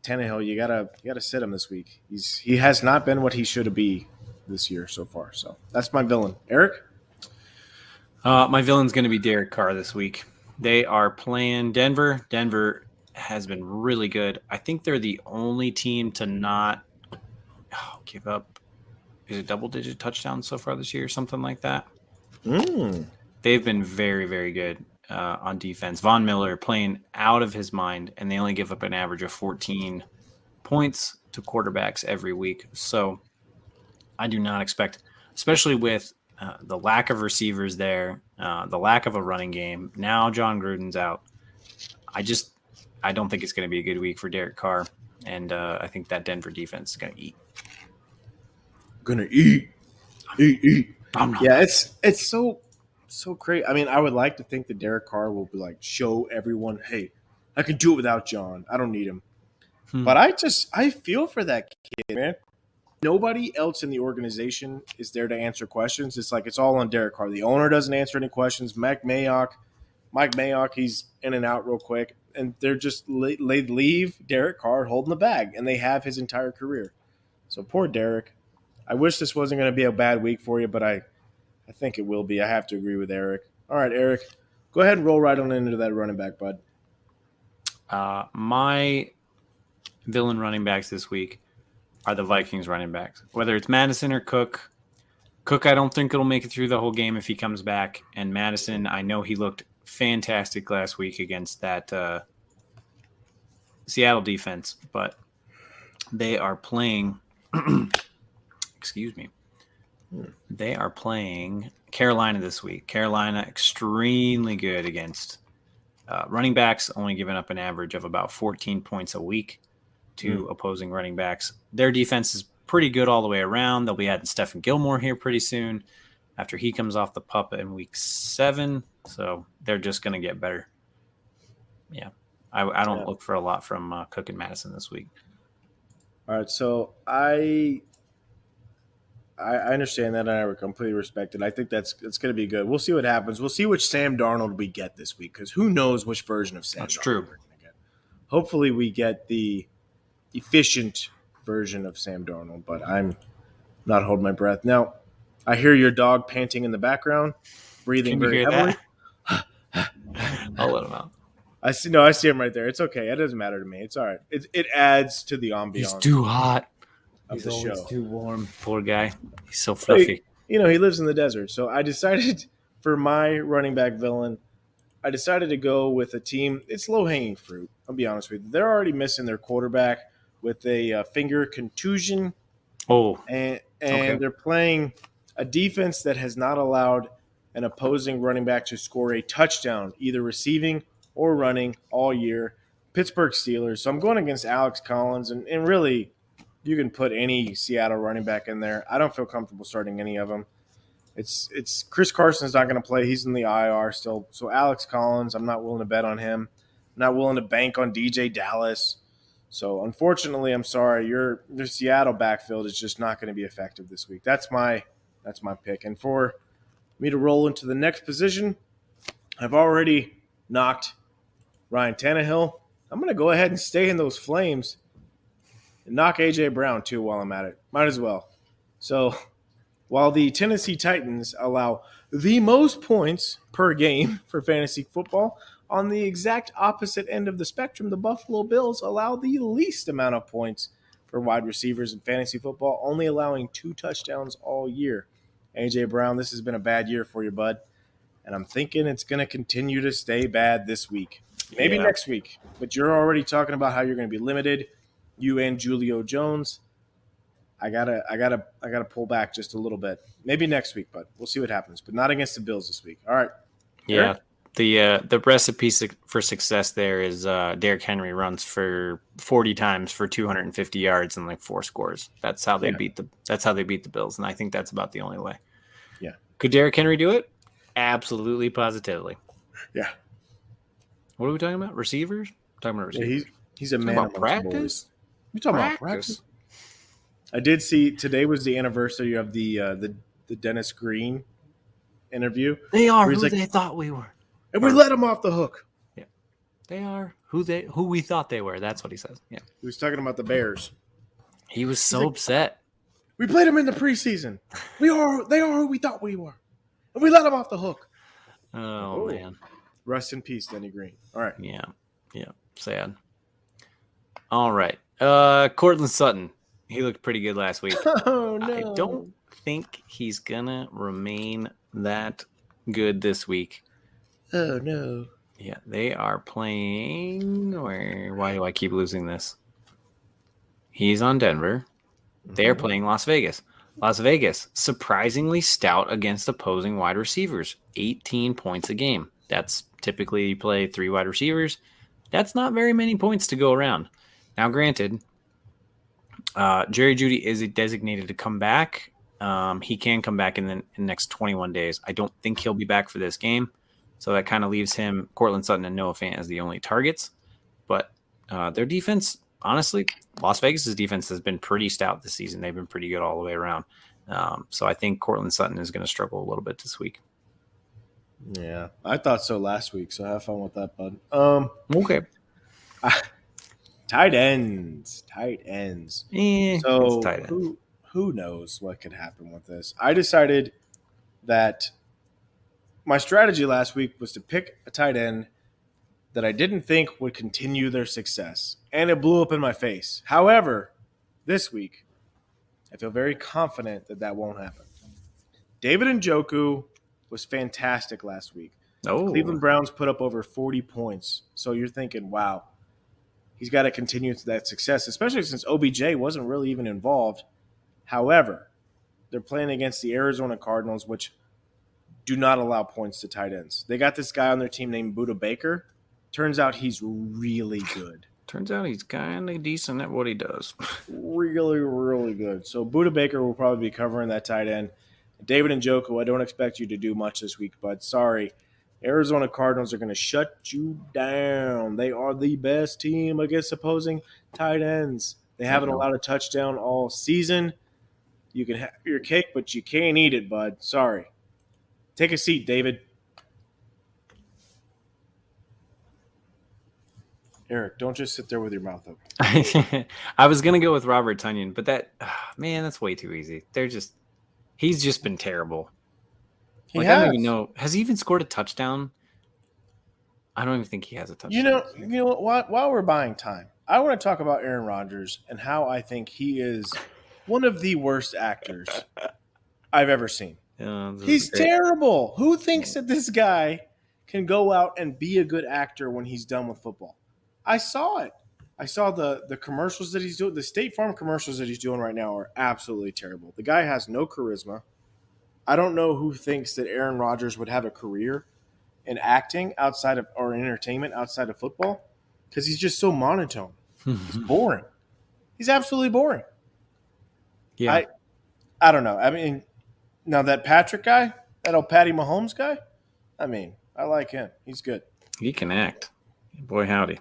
Tannehill, you gotta sit him this week. He has not been what he should be this year so far. So that's my villain. Eric? My villain's going to be Derek Carr this week. They are playing Denver. Denver has been really good. I think they're the only team to not give up. Is it double-digit touchdowns so far this year or something like that? They've been very, very good on defense. Von Miller playing out of his mind, and they only give up an average of 14 points to quarterbacks every week. So I do not expect, especially with the lack of receivers there, the lack of a running game. Now John Gruden's out. I don't think it's going to be a good week for Derek Carr, and I think that Denver defense is going to eat. Gonna eat. Yeah, it's so great. I mean, I would like to think that Derek Carr will be like show everyone, hey, I can do it without John. I don't need him. But I feel for that kid, man. Nobody else in the organization is there to answer questions. It's like it's all on Derek Carr. The owner doesn't answer any questions. Mike Mayock, he's in and out real quick, and they're just they leave Derek Carr holding the bag, and they have his entire career. So poor Derek. I wish this wasn't going to be a bad week for you, but I think it will be. I have to agree with Eric. All right, Eric, go ahead and roll right on into that running back, bud. My villain running backs this week are the Vikings running backs. Whether it's Madison or Cook. Cook, I don't think it'll make it through the whole game if he comes back. And Madison, I know he looked fantastic last week against that Seattle defense, but they are playing excuse me. They are playing Carolina this week. Carolina extremely good against running backs, only giving up an average of about 14 points a week to opposing running backs. Their defense is pretty good all the way around. They'll be adding Stephen Gilmore here pretty soon after he comes off the pup in week 7. So they're just going to get better. Yeah. I don't look for a lot from Cook and Madison this week. All right. So I understand that, and I completely respect it. I think it's going to be good. We'll see what happens. We'll see which Sam Darnold we get this week, because who knows which version of Sam That's Darnold true. we're going to get. Hopefully we get the efficient version of Sam Darnold, but I'm not holding my breath. Now, I hear your dog panting in the background, breathing very heavily. I'll let him out. I see him right there. It's okay. It doesn't matter to me. It's all right. It adds to the ambiance. He's too hot. Of the always show. Too warm. Poor guy. He's so fluffy. He lives in the desert. So I decided for my running back villain, I decided to go with a team. It's low-hanging fruit. I'll be honest with you. They're already missing their quarterback with a finger contusion, Oh, and okay. they're playing a defense that has not allowed an opposing running back to score a touchdown, either receiving or running, all year. Pittsburgh Steelers. So I'm going against Alex Collins, and really, you can put any Seattle running back in there. I don't feel comfortable starting any of them. It's Chris Carson's not going to play. He's in the IR still. So Alex Collins, I'm not willing to bet on him. I'm not willing to bank on DJ Dallas. So unfortunately, I'm sorry. Your Seattle backfield is just not going to be effective this week. That's my pick. And for me to roll into the next position, I've already knocked Ryan Tannehill. I'm going to go ahead and stay in those flames and knock A.J. Brown too while I'm at it. Might as well. So while the Tennessee Titans allow the most points per game for fantasy football, on the exact opposite end of the spectrum, the Buffalo Bills allow the least amount of points for wide receivers in fantasy football, only allowing 2 touchdowns all year. A.J. Brown, this has been a bad year for you, bud. And I'm thinking it's going to continue to stay bad this week. Maybe next week. But you're already talking about how you're going to be limited. You and Julio Jones. I gotta pull back just a little bit. Maybe next week, but we'll see what happens. But not against the Bills this week. All right. Yeah. The recipe for success there is Derrick Henry runs for 40 times for 250 yards and like 4 scores. That's how they beat the Bills, and I think that's about the only way. Yeah. Could Derrick Henry do it? Absolutely, positively. Yeah. What are we talking about? Receivers? We're talking about receivers. Yeah, he's a man. About practice. You talking about practice? I did see today was the anniversary of the Dennis Green interview. They are who they thought we were. And we let them off the hook. Yeah. They are who we thought they were. That's what he says. Yeah. He was talking about the Bears. He was so upset. We played them in the preseason. They are who we thought we were. And we let them off the hook. Oh, man. Rest in peace, Denny Green. All right. Yeah. Yeah. Sad. All right. Cortland Sutton. He looked pretty good last week. Oh, no. I don't think he's going to remain that good this week. Oh, no. Yeah, they are playing. Why do I keep losing this? He's on Denver. They're playing Las Vegas. Las Vegas, surprisingly stout against opposing wide receivers. 18 points a game. That's typically you play 3 wide receivers. That's not very many points to go around. Now, granted, Jerry Jeudy is designated to come back. He can come back in the next 21 days. I don't think he'll be back for this game. So that kind of leaves him, Cortland Sutton and Noah Fant as the only targets. But their defense, honestly, Las Vegas' defense has been pretty stout this season. They've been pretty good all the way around. So I think Cortland Sutton is going to struggle a little bit this week. Yeah, I thought so last week, so have fun with that, bud. Okay. Tight ends. So tight ends. Who knows what could happen with this? I decided that my strategy last week was to pick a tight end that I didn't think would continue their success, and it blew up in my face. However, this week, I feel very confident that won't happen. David Njoku was fantastic last week. Oh. Cleveland Browns put up over 40 points. So you're thinking, wow, he's got to continue that success, especially since OBJ wasn't really even involved. However, they're playing against the Arizona Cardinals, which do not allow points to tight ends. They got this guy on their team named Budda Baker. Turns out he's really good. Turns out he's kind of decent at what he does. Really, really good. So Budda Baker will probably be covering that tight end. David Njoku, I don't expect you to do much this week, but sorry. Arizona Cardinals are going to shut you down. They are the best team against opposing tight ends. They haven't allowed a touchdown all season. You can have your cake, but you can't eat it, bud. Sorry. Take a seat, David. Eric, don't just sit there with your mouth open. I was going to go with Robert Tonyan, but that's way too easy. He's just been terrible. I don't even know. Has he even scored a touchdown? I don't even think he has a touchdown. You know what? While we're buying time, I want to talk about Aaron Rodgers and how I think he is one of the worst actors I've ever seen. He's terrible. Who thinks that this guy can go out and be a good actor when he's done with football. I saw it. I saw the commercials that he's doing. The State Farm commercials that he's doing right now are absolutely terrible. The guy has no charisma. I don't know who thinks that Aaron Rodgers would have a career in acting outside of or entertainment outside of football because he's just so monotone. He's boring. He's absolutely boring. Yeah. I don't know. I mean, now that Patrick guy, that old Patty Mahomes guy, I mean, I like him. He's good. He can act. Boy, howdy.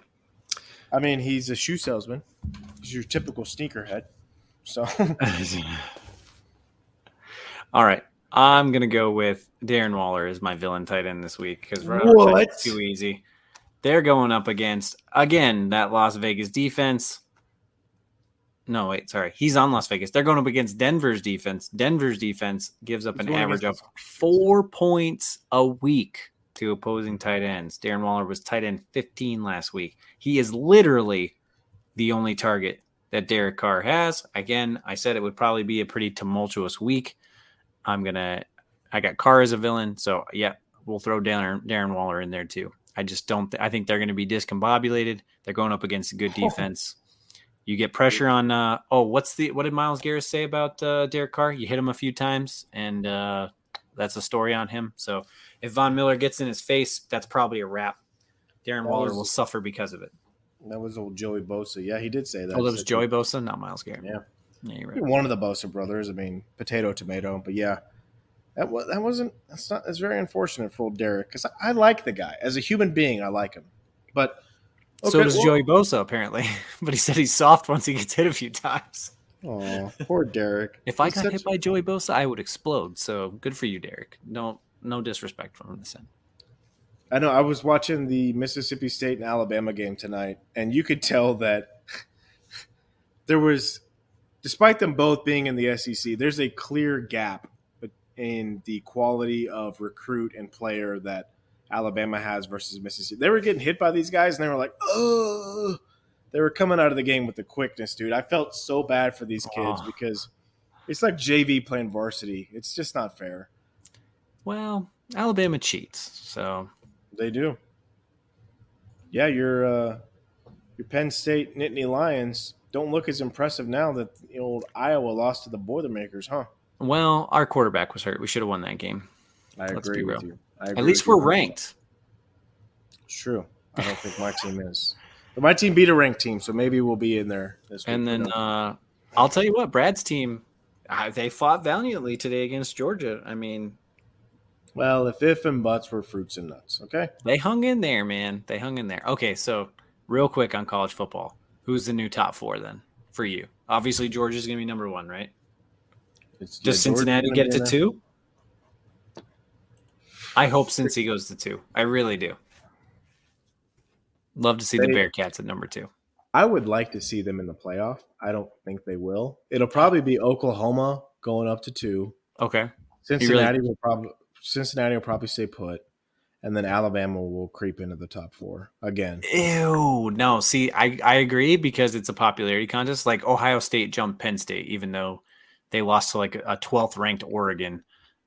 I mean, he's a shoe salesman. He's your typical sneakerhead. So, all right. I'm going to go with Darren Waller as my villain tight end this week because it's too easy. They're going up against, again, that Las Vegas defense. No, wait, sorry. He's on Las Vegas. They're going up against Denver's defense. Denver's defense gives up an average of 4 points a week to opposing tight ends. Darren Waller was tight end 15 last week. He is literally the only target that Derek Carr has. Again, I said it would probably be a pretty tumultuous week. I got Carr as a villain, so yeah, we'll throw Darren Waller in there too. I just don't. I think they're going to be discombobulated. They're going up against a good defense. You get pressure on. What did Myles Garrett say about Derek Carr? You hit him a few times, and that's a story on him. So if Von Miller gets in his face, that's probably a wrap. Darren Waller will suffer because of it. That was old Joey Bosa. Yeah, he did say that. Oh, that was Joey Bosa, not Myles Garrett. Yeah. Yeah, you're right. One of the Bosa brothers. I mean, potato, tomato. But yeah, that's very unfortunate for old Derek because I like the guy as a human being. I like him, but so does Joey Bosa apparently. But he said he's soft once he gets hit a few times. Oh, poor Derek. If I got hit by Joey Bosa, I would explode. So good for you, Derek. No disrespect from this end. I know. I was watching the Mississippi State and Alabama game tonight, and you could tell that there was. Despite them both being in the SEC, there's a clear gap in the quality of recruit and player that Alabama has versus Mississippi. They were getting hit by these guys, and they were like, oh. They were coming out of the game with the quickness, dude. I felt so bad for these kids because it's like JV playing varsity. It's just not fair. Well, Alabama cheats, so. They do. Yeah, your Penn State Nittany Lions don't look as impressive now that the old Iowa lost to the Boilermakers, huh? Well, our quarterback was hurt. We should have won that game. I agree with you. At least we're ranked. It's true. I don't think my team is. But my team beat a ranked team, so maybe we'll be in there this week. And then I'll tell you what, Brad's team, they fought valiantly today against Georgia. I mean. Well, if and buts were fruits and nuts, okay? They hung in there, man. They hung in there. Okay, so real quick on college football. Who's the new top four then for you? Obviously, Georgia's going to be number one, right? Does Cincinnati get to 2? I hope Cincy goes to 2. I really do. Love to see the Bearcats at number 2. I would like to see them in the playoff. I don't think they will. It'll probably be Oklahoma going up to 2. Okay. Cincinnati will probably stay put. And then Alabama will creep into the top 4 again. Ew. No, see, I agree because it's a popularity contest. Like Ohio State jumped Penn State, even though they lost to like a 12th ranked Oregon.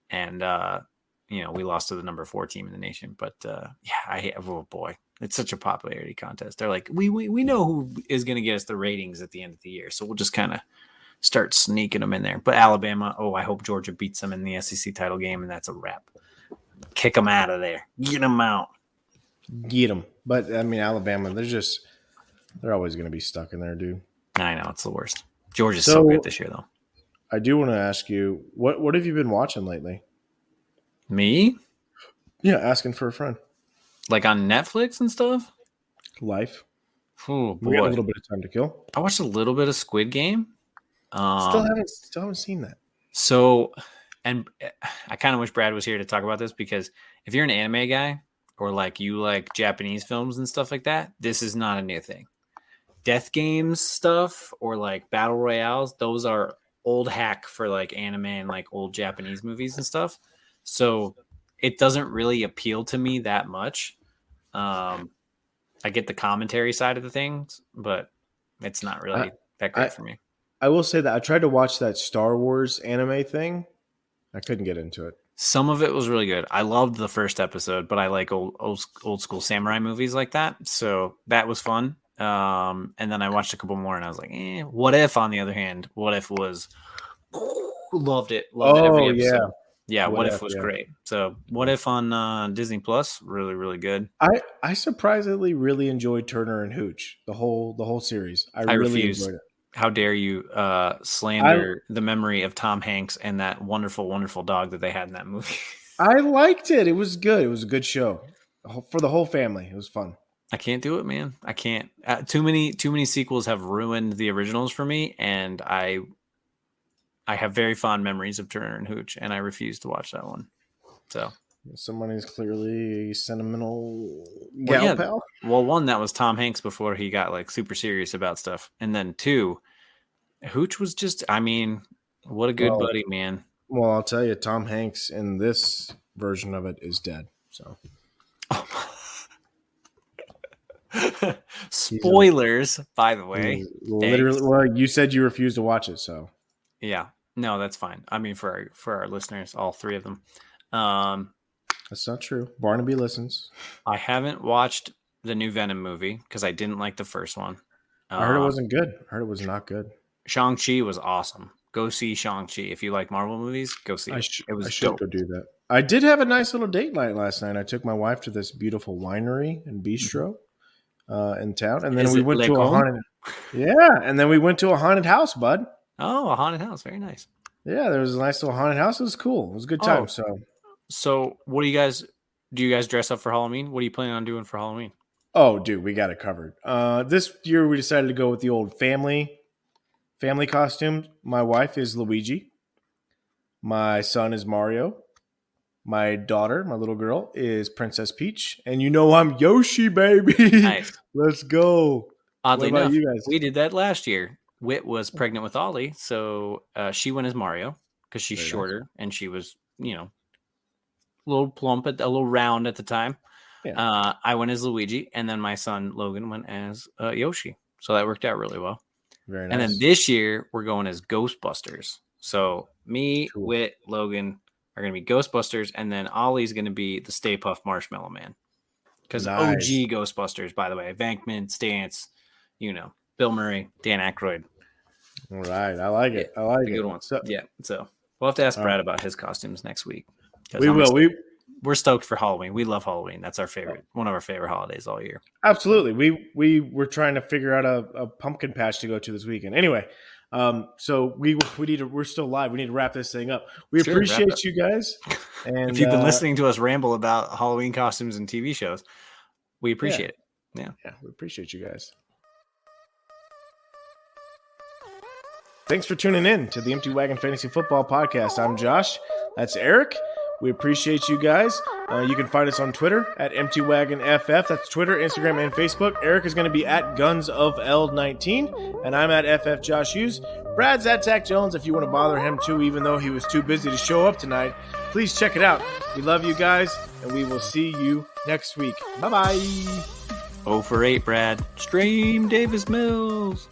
And, we lost to the number 4 team in the nation. But, oh boy, it's such a popularity contest. They're like, we know who is going to get us the ratings at the end of the year. So we'll just kind of start sneaking them in there. But Alabama, I hope Georgia beats them in the SEC title game, and that's a wrap. Kick them out of there. Get them out. Get them. But, I mean, Alabama, they're always going to be stuck in there, dude. I know. It's the worst. Georgia's so good this year, though. I do want to ask you, what have you been watching lately? Me? Yeah, asking for a friend. Like on Netflix and stuff? Life. Oh, boy. We got a little bit of time to kill. I watched a little bit of Squid Game. Still haven't seen that. So, and I kind of wish Brad was here to talk about this because if you're an anime guy or like you like Japanese films and stuff like that, this is not a new thing. Death games stuff or like battle royales, those are old hack for like anime and like old Japanese movies and stuff. So it doesn't really appeal to me that much. I get the commentary side of the things, but it's not really that great for me. I will say that I tried to watch that Star Wars anime thing. I couldn't get into it. Some of it was really good. I loved the first episode, but I like old school samurai movies like that. So that was fun. And then I watched a couple more and I was like, What If, on the other hand, What If was loved it. Loved it every episode. Yeah, What If was great. So What If on Disney Plus, really, really good. I surprisingly really enjoyed Turner and Hooch, the whole series. I really enjoyed it. How dare you slander the memory of Tom Hanks and that wonderful, wonderful dog that they had in that movie. I liked it. It was good. It was a good show for the whole family. It was fun. I can't do it, man. I can't. Too many sequels have ruined the originals for me, and I have very fond memories of Turner and Hooch, and I refuse to watch that one. So someone is clearly a sentimental gal pal. Well, one, that was Tom Hanks before he got like super serious about stuff, and then two, Hooch was just, I mean, what a good buddy, man. Well, I'll tell you, Tom Hanks in this version of it is dead. So, spoilers, by the way. Literally, well, you said you refused to watch it, so yeah, no, that's fine. I mean, for our listeners, all three of them. That's not true. Barnaby listens. I haven't watched the new Venom movie because I didn't like the first one. I heard it wasn't good. I heard it was not good. Shang-Chi was awesome. Go see Shang-Chi. If you like Marvel movies, go see it. It was should dope. Go do that. I did have a nice little date night last night. I took my wife to this beautiful winery and bistro in town, and then we went to a haunted. Yeah, and then we went to a haunted house, bud. Oh, a haunted house. Very nice. Yeah, there was a nice little haunted house. It was cool. It was a good time. So what do you guys dress up for Halloween? What are you planning on doing for Halloween? Oh, dude, we got it covered. This year we decided to go with the old family costumes. My wife is Luigi. My son is Mario. My daughter, my little girl, is Princess Peach. And you know I'm Yoshi, baby. Nice. Let's go. Oddly enough, you guys? We did that last year. Wit was pregnant with Ollie, so she went as Mario because she's shorter and she was, a little plump, a little round at the time. Yeah. I went as Luigi, and then my son Logan went as Yoshi. So that worked out really well. Very nice. And then this year we're going as Ghostbusters. So me, Wit, Logan are going to be Ghostbusters, and then Ollie's going to be the Stay Puft Marshmallow Man. Because OG Ghostbusters, by the way, Vankman, Stantz, Bill Murray, Dan Aykroyd. All right, I like it. I like it. Good ones. So we'll have to ask Brad about his costumes next week. We will. We're stoked for Halloween. We love Halloween. That's our favorite, one of our favorite holidays all year. Absolutely. We were trying to figure out a pumpkin patch to go to this weekend. Anyway, so we're still live. We need to wrap this thing up. We appreciate you guys. And if you've been listening to us ramble about Halloween costumes and TV shows, we appreciate it. Yeah, we appreciate you guys. Thanks for tuning in to the Empty Wagon Fantasy Football Podcast. I'm Josh. That's Eric. We appreciate you guys. You can find us on Twitter at EmptyWagonFF. That's Twitter, Instagram, and Facebook. Eric is going to be at GunsOfL19, and I'm at FF Josh Hughes. Brad's at Zach Jones if you want to bother him too, even though he was too busy to show up tonight. Please check it out. We love you guys, and we will see you next week. Bye-bye. 0 for 8, Brad. Stream Davis Mills.